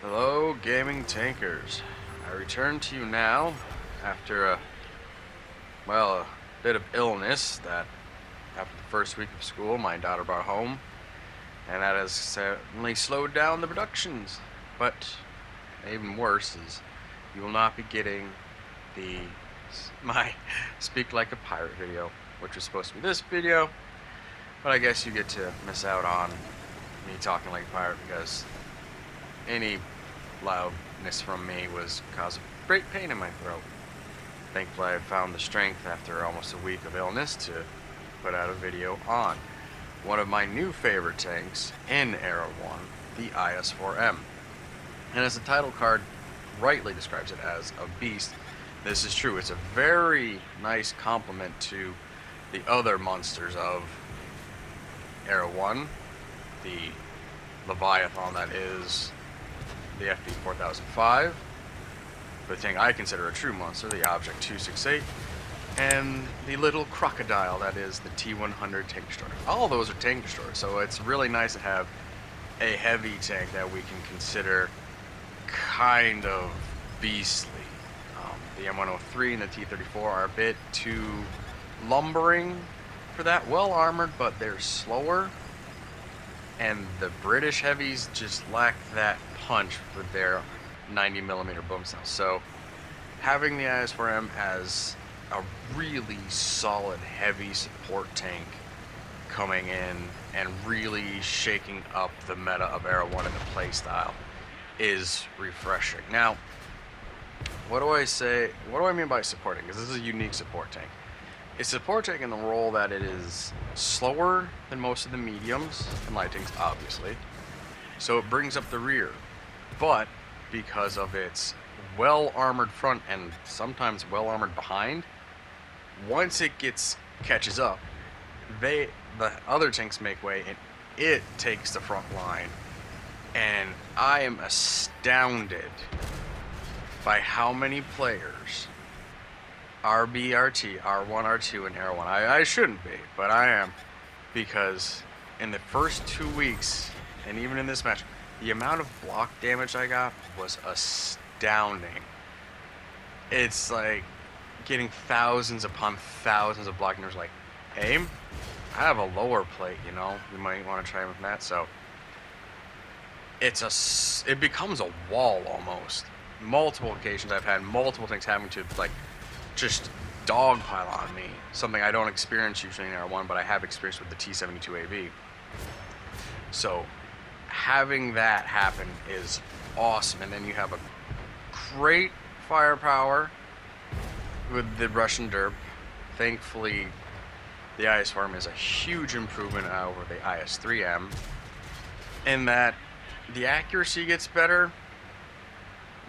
Hello, gaming tankers. I return to you now after a bit of illness that after the first week of school my daughter brought home, and that has certainly slowed down the productions. But even worse is you will not be getting the my Speak Like a Pirate video, which was supposed to be this video, but I guess you get to miss out on me talking like a pirate because any loudness from me was causing great pain in my throat. Thankfully, I found the strength after almost a week of illness to put out a video on one of my new favorite tanks in Era 1, the IS-4M. And as the title card rightly describes it as a beast, this is true. It's a very nice complement to the other monsters of Era 1, the Leviathan that is the FD-4005, the thing I consider a true monster, the Object 268, and the little crocodile that is the T-100 tank destroyer. All those are tank destroyers, so it's really nice to have a heavy tank that we can consider kind of beastly. The M103 and the T-34 are a bit too lumbering for that. Well armored, but they're slower. And the British heavies just lack that punch with their 90mm boom cells. So having the IS-4M as a really solid heavy support tank coming in and really shaking up the meta of Era 1 and the playstyle is refreshing. Now, what do I mean by supporting? Because this is a unique support tank. It's a support tank in the role that it is slower than most of the mediums and light tanks, obviously. So it brings up the rear. But because of its well-armored front and sometimes well-armored behind, once it catches up, the other tanks make way and it takes the front line. And I am astounded by how many players RB, RT, R1, R2, and Era 1. I shouldn't be, but I am, because in the first 2 weeks, and even in this match, the amount of block damage I got was astounding. It's like getting thousands upon thousands of block damage. Like, aim? I have a lower plate, you know? You might want to try with that, so it becomes a wall almost. Multiple occasions I've had multiple things having to, like, just dogpile on me. Something I don't experience usually in Era 1, but I have experienced with the T-72AB. So having that happen is awesome. And then you have a great firepower with the Russian derp. Thankfully, the IS-4M is a huge improvement over the IS-3M in that the accuracy gets better,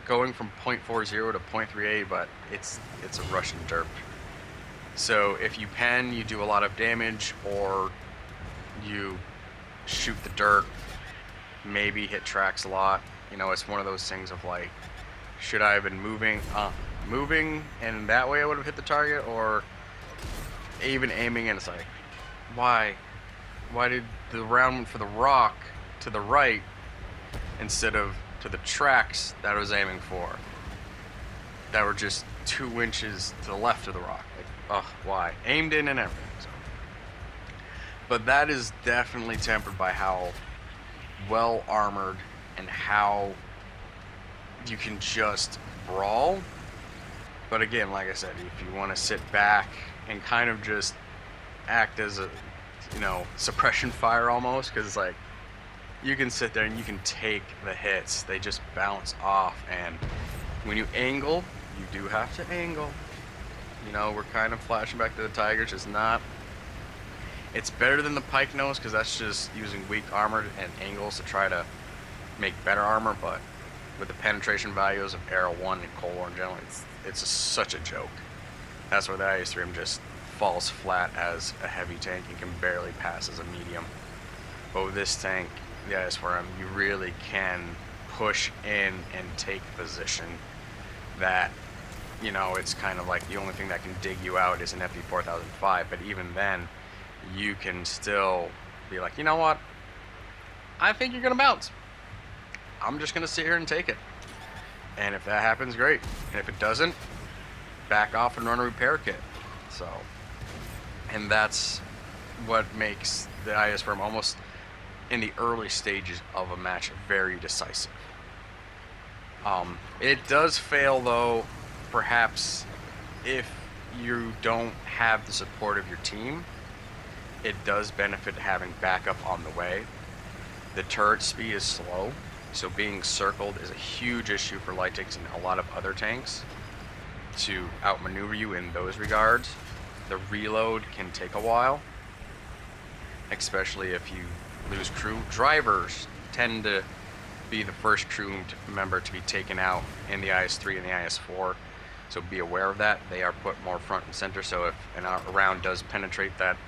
going from .40 to .38, but it's a Russian derp. So if you pen, you do a lot of damage, or you shoot the dirt, maybe hit tracks a lot. You know, it's one of those things of like, should I have been moving, and that way I would have hit the target, or even aiming, and it's like, why did the round for the rock to the right instead of to the tracks that I was aiming for that were just 2 inches to the left of the rock? Like, oh, why? Aimed in and everything. So. But that is definitely tempered by how well armored and how you can just brawl. But again, like I said, if you want to sit back and kind of just act as a, suppression fire almost, because it's like, you can sit there and you can take the hits. They just bounce off, and when you angle, you do have to angle. You know, we're kind of flashing back to the Tigers. It's better than the Pike Nose, because that's just using weak armor and angles to try to make better armor, but with the penetration values of Era 1 and Cold War in general, it's such a joke. That's where the IS-3M just falls flat as a heavy tank and can barely pass as a medium. But with this tank, the IS-4M, you really can push in and take position that, it's kind of like the only thing that can dig you out is an FD-4005, but even then, you can still be like, you know what, I think you're going to bounce. I'm just gonna sit here and take it. And if that happens, great. And if it doesn't, back off and run a repair kit. So, and that's what makes the IS-4M almost in the early stages of a match very decisive. It does fail though, perhaps if you don't have the support of your team. It does benefit having backup on the way. The turret speed is slow, so being circled is a huge issue for light tanks and a lot of other tanks to outmaneuver you in those regards. The reload can take a while, especially if you lose crew. Drivers tend to be the first crew member to be taken out in the IS-3 and the IS-4, so be aware of that. They are put more front and center, so if a round does penetrate that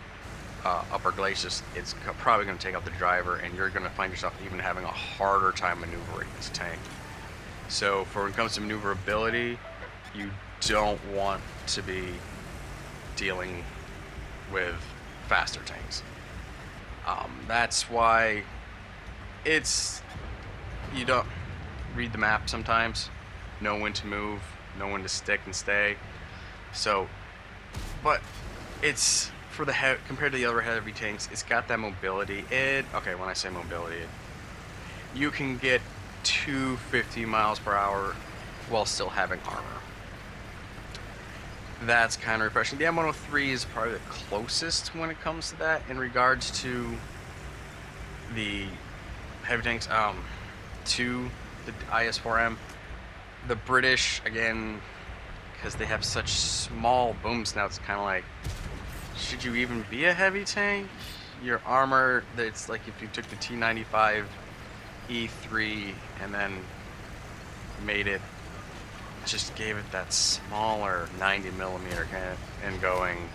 upper glacis, it's probably going to take out the driver, and you're going to find yourself even having a harder time maneuvering this tank. So for when it comes to maneuverability, you don't want to be dealing with faster tanks. That's why you don't read the map sometimes, know when to move, know when to stick and stay. So, but it's for the compared to the other heavy tanks, it's got that mobility. Okay, when I say mobility, you can get 250 miles per hour while still having armor. That's kind of refreshing. The M103 is probably the closest when it comes to that in regards to the heavy tanks. To the IS-4M, the British, again, because they have such small boom snouts, kind of like, should you even be a heavy tank? Your armor, it's like if you took the T95 E3 and then just gave it that smaller 90 millimeter kind of, and going,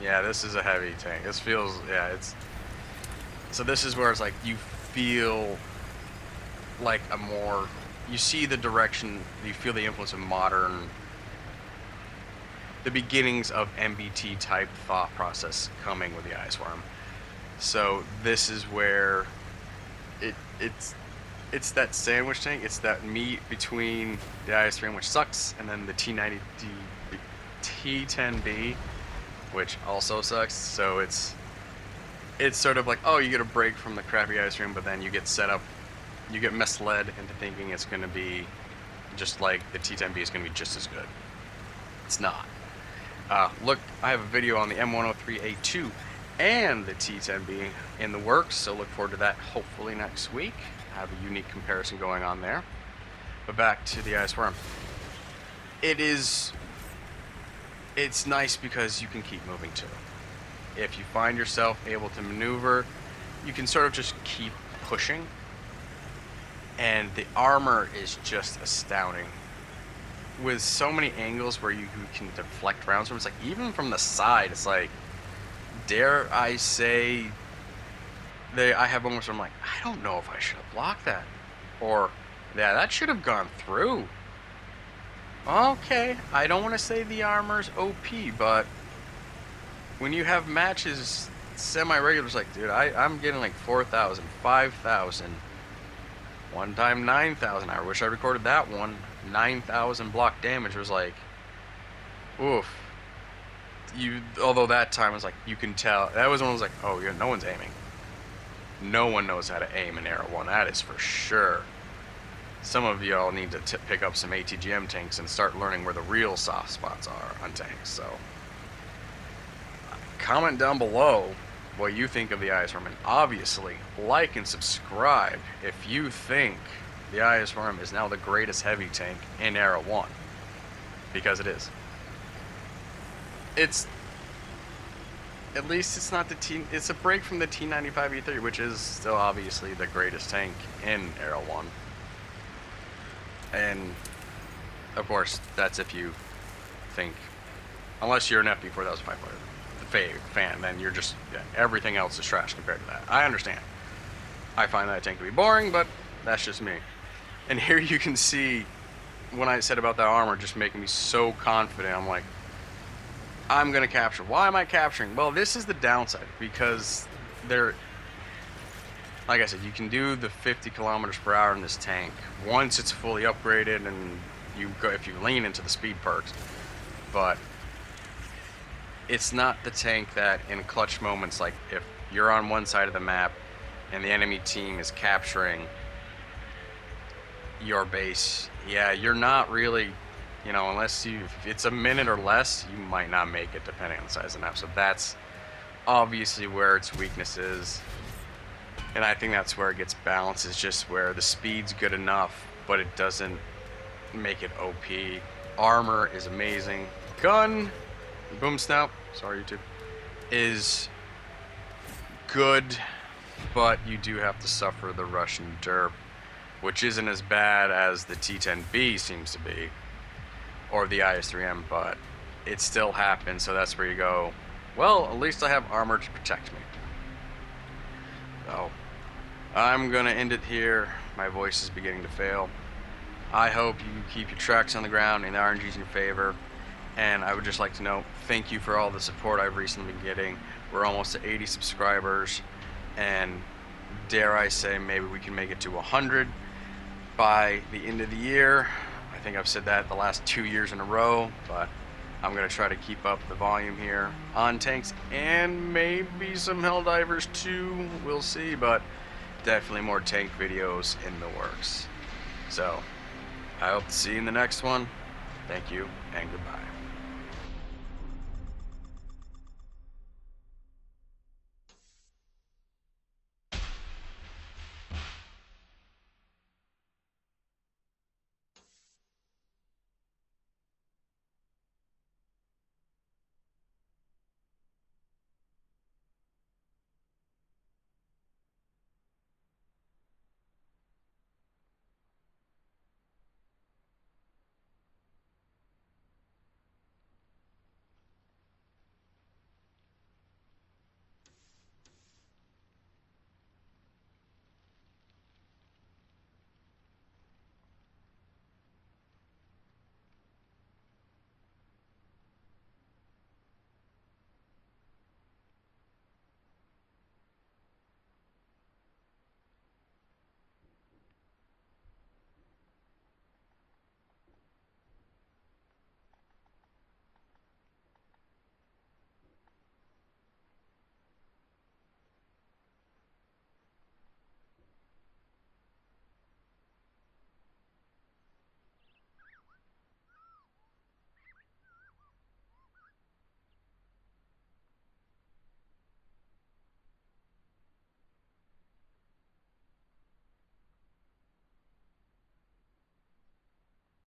yeah, this is a heavy tank. This feels, yeah, so this is where it's like, you feel like you see the direction, you feel the influence of the beginnings of MBT type thought process coming with the IS-4M. So this is where it's that sandwich tank. It's that meat between the IS-3M, which sucks, and then the T10B, which also sucks. So it's sort of like, oh, you get a break from the crappy IS-3M, but then you get misled into thinking it's going to be just like the T10B is going to be just as good. It's not. Look, I have a video on the M103A2 and the T10B in the works, so look forward to that hopefully next week. I have a unique comparison going on there. But back to the IS-4M. It's nice because you can keep moving to it. If you find yourself able to maneuver, you can sort of just keep pushing. And the armor is just astounding. With so many angles where you can deflect rounds from, it's like, even from the side, it's like, dare I say, I have moments where I'm like, I don't know if I should have blocked that. Or, yeah, that should have gone through. Okay, I don't want to say the armor's OP, but when you have matches semi-regular, it's like, dude, I'm getting like 4,000, 5,000. One time 9,000. I wish I recorded that one. 9,000 block damage was like, oof. Although that time was like, you can tell. That was when I was like, oh yeah, no one's aiming. No one knows how to aim in Era 1. That is for sure. Some of y'all need to pick up some ATGM tanks and start learning where the real soft spots are on tanks. So, comment down below what you think of the IS-4M, and obviously like and subscribe if you think the IS-4M is now the greatest heavy tank in Era 1, because it is. At least it's not it's a break from the T95 E3, which is still obviously the greatest tank in Era 1. And of course, that's if you think, unless you're an FP4005 fan, then you're just, everything else is trash compared to that. I understand. I find that tank to be boring, but that's just me. And here you can see when I said about that armor just making me so confident. I'm like, I'm gonna capture. Why am I capturing? Well, this is the downside, because like I said, you can do the 50 kilometers per hour in this tank once it's fully upgraded and you go, if you lean into the speed perks. But it's not the tank that in clutch moments, like if you're on one side of the map and the enemy team is capturing your base, yeah, you're not really, you know, unless if it's a minute or less, you might not make it depending on the size of the map. So that's obviously where its weakness is. And I think that's where it gets balanced, is just where the speed's good enough, but it doesn't make it OP. Armor is amazing. Gun, boom snout, sorry YouTube, is good, but you do have to suffer the Russian derp, which isn't as bad as the T-10B seems to be, or the IS-4M, but it still happens, so that's where you go, well, at least I have armor to protect me. So, I'm gonna end it here. My voice is beginning to fail. I hope you keep your tracks on the ground and the RNG's in your favor. And I would just like to know, thank you for all the support I've recently been getting. We're almost at 80 subscribers, and dare I say, maybe we can make it to 100 by the end of the year. I think I've said that the last 2 years in a row, but I'm gonna try to keep up the volume here on tanks and maybe some Helldivers too. We'll see, but definitely more tank videos in the works. So I hope to see you in the next one. Thank you and goodbye.